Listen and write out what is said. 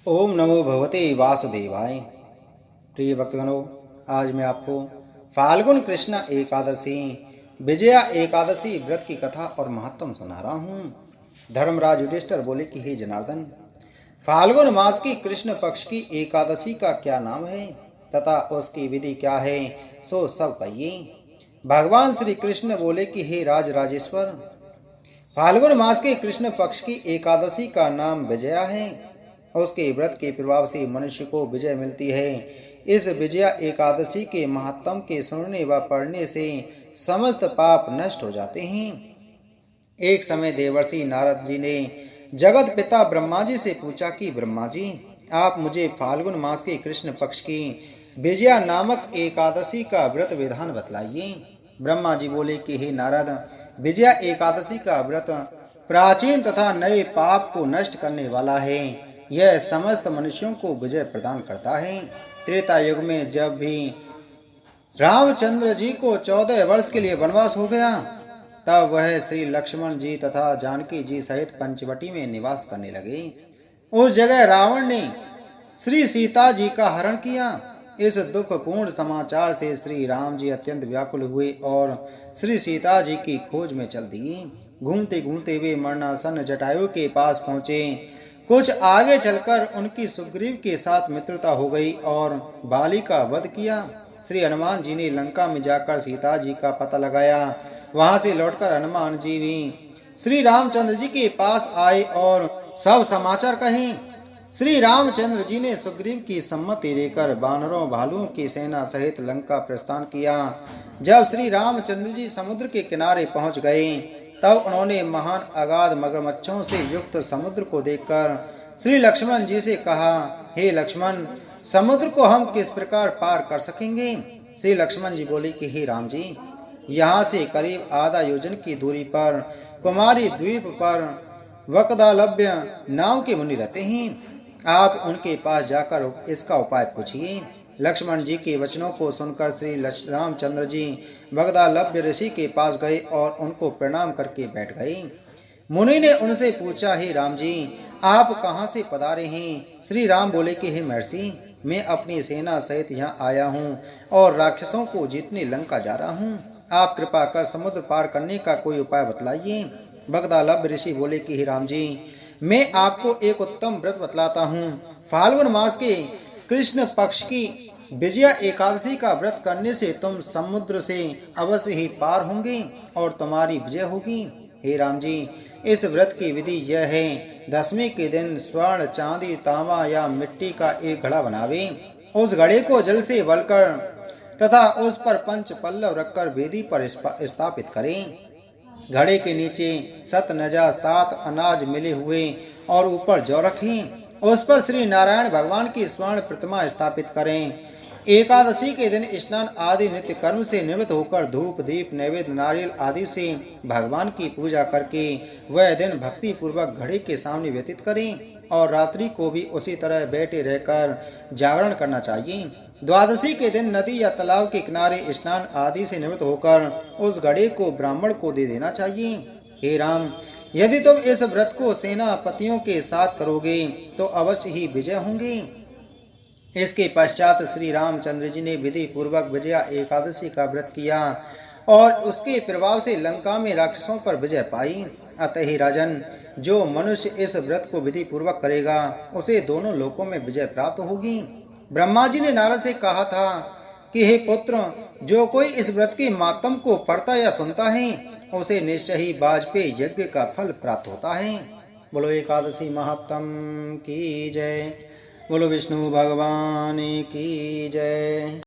ओम नमो भगवते वासुदेवाय। प्रिय भक्तगणों, आज मैं आपको फाल्गुन कृष्ण एकादशी विजया एकादशी व्रत की कथा और महत्व सुना रहा हूँ। धर्मराज युधिष्ठिर बोले कि हे जनार्दन, फाल्गुन मास की कृष्ण पक्ष की एकादशी का क्या नाम है तथा उसकी विधि क्या है, सो सब कहिए। भगवान श्री कृष्ण बोले कि हे राज राजेश्वर, फाल्गुन मास के कृष्ण पक्ष की एकादशी का नाम विजया है। उसके व्रत के प्रभाव से मनुष्य को विजय मिलती है। इस विजया एकादशी के महात्म के सुनने व पढ़ने से समस्त पाप नष्ट हो जाते हैं। एक समय देवर्षि नारद जी ने जगत पिता ब्रह्मा जी से पूछा कि ब्रह्मा जी, आप मुझे फाल्गुन मास के कृष्ण पक्ष की विजया नामक एकादशी का व्रत विधान बतलाइए। ब्रह्मा जी बोले कि हे नारद, विजया एकादशी का व्रत प्राचीन तथा नए पाप को नष्ट करने वाला है। यह समस्त मनुष्यों को विजय प्रदान करता है। त्रेता युग में जब भी रामचंद्र जी को 14 वर्ष के लिए वनवास हो गया, तब वह श्री लक्ष्मण जी तथा जानकी जी सहित पंचवटी में निवास करने लगे। उस जगह रावण ने श्री सीता जी का हरण किया। इस दुखपूर्ण समाचार से श्री राम जी अत्यंत व्याकुल हुए और श्री सीता जी की खोज में चल दिए। घूमते घूमते वे मरणासन जटायु के पास पहुंचे। कुछ आगे चलकर उनकी सुग्रीव के साथ मित्रता हो गई और बाली का वध किया। श्री हनुमान जी ने लंका में जाकर सीता जी का पता लगाया। वहां से लौटकर हनुमान जी भी श्री रामचंद्र जी के पास आए और सब समाचार कहे। श्री रामचंद्र जी ने सुग्रीव की सम्मति लेकर वानरों भालुओं की सेना सहित लंका प्रस्थान किया। जब श्री रामचंद्र जी समुद्र के किनारे पहुंच गए, तब उन्होंने महान अगाध मगरमच्छों से युक्त समुद्र को देखकर श्री लक्ष्मण जी से कहा, हे लक्ष्मण, समुद्र को हम किस प्रकार पार कर सकेंगे? श्री लक्ष्मण जी बोले कि हे राम जी, यहाँ से करीब आधा योजन की दूरी पर कुमारी द्वीप पर वकदालभ्य नाम के मुनि रहते हैं। आप उनके पास जाकर इसका उपाय पूछिए। लक्ष्मण जी के वचनों को सुनकर श्री रामचंद्र जी वगदालभ्य ऋषि के पास गए और उनको प्रणाम करके बैठ गए। मुनि ने उनसे पूछा, हे राम जी, आप कहाँ से पधारे हैं? श्री राम बोले कि हे महर्षि, मैं अपनी सेना सहित यहाँ आया हूँ और राक्षसों को जीतने लंका जा रहा हूँ। आप कृपा कर समुद्र पार करने का कोई उपाय बतलाइए। वगदालभ्य ऋषि बोले कि हे राम जी, मैं आपको एक उत्तम व्रत बतलाता हूँ। फाल्गुन मास के कृष्ण पक्ष की विजया एकादशी का व्रत करने से तुम समुद्र से अवश्य ही पार होंगे और तुम्हारी विजय होगी। हे राम जी, इस व्रत की विधि यह है, दसवीं के दिन स्वर्ण, चांदी, तांबा या मिट्टी का एक घड़ा बनावे। उस घड़े को जल से वलकर तथा उस पर पंच पल्लव रखकर वेदी पर स्थापित करें। घड़े के नीचे 7 नजा 7 अनाज मिले हुए और ऊपर जौ रखें। उस पर श्री नारायण भगवान की स्वर्ण प्रतिमा स्थापित करें। एकादशी के दिन स्नान आदि नित्य कर्म से निवृत्त होकर धूप दीप नैवेद्य नारियल आदि से भगवान की पूजा करके वह दिन भक्ति पूर्वक घड़े के सामने व्यतीत करें और रात्रि को भी उसी तरह बैठे रहकर जागरण करना चाहिए। द्वादशी के दिन नदी या तालाब के किनारे स्नान आदि से निवृत्त होकर उस घड़े को ब्राह्मण को दे देना चाहिए। हे राम, यदि तुम इस व्रत को सेनापतियों के साथ करोगे तो अवश्य ही विजय होंगे। इसके पश्चात श्री रामचंद्र जी ने विधि पूर्वक विजया एकादशी का व्रत किया और उसके प्रभाव से लंका में राक्षसों पर विजय पाई। अतः ही राजन, जो मनुष्य इस व्रत को विधि पूर्वक करेगा उसे दोनों लोकों में विजय प्राप्त होगी। ब्रह्मा जी ने नारद से कहा था कि हे पुत्र, जो कोई इस व्रत के मातम को पढ़ता या सुनता है उसे निश्चय ही वाजपेयी यज्ञ का फल प्राप्त होता है। बोलो एकादशी महात्म की जय। बोलो विष्णु भगवान की जय।